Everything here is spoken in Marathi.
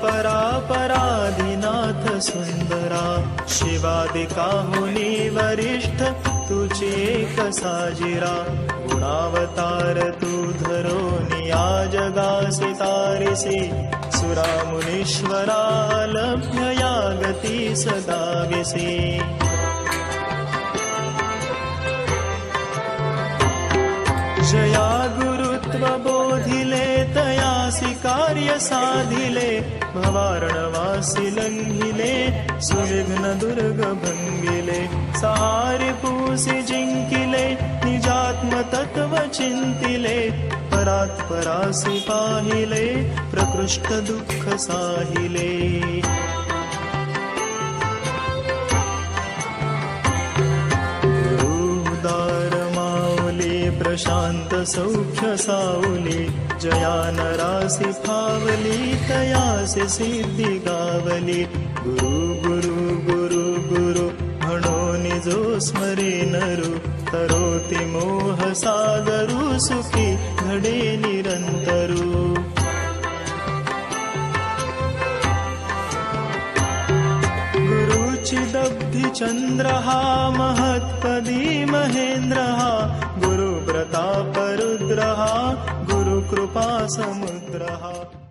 परापराधिनाथ सुंदरा, शिवादिका होनी वरिष्ठ तुझे एक साजिरा, गुणावतार तू धरोनी या जगासे तारिसी, सुरा मुनीश्वरा लभ्य या गती सदाविसी। जया गुरुत्व बोधिले तयासी कार्य साधिले, भवारणवासी लंघिले सुविघ्न दुर्ग भंगिले, सहारे पूसी जिंकिले निजात्म तत्व चिंतिले, परात परासी पाहिले प्रकृष्ट दुःख साहिले। प्रशांत सौख्य सावली, जया नरासी फावली तयासी सिद्धी गावली, गुरु गुरु गुरु गुरु म्हणून जो स्मरे नरु, तरोति मोह सागरु सुखी घडे निरंतरु। गुरुचिदब्धि चंद्रहा महत्पदी महेंद्रहा, गुरु प्रताप रुद्रहा गुरु कृपा समुद्रहा।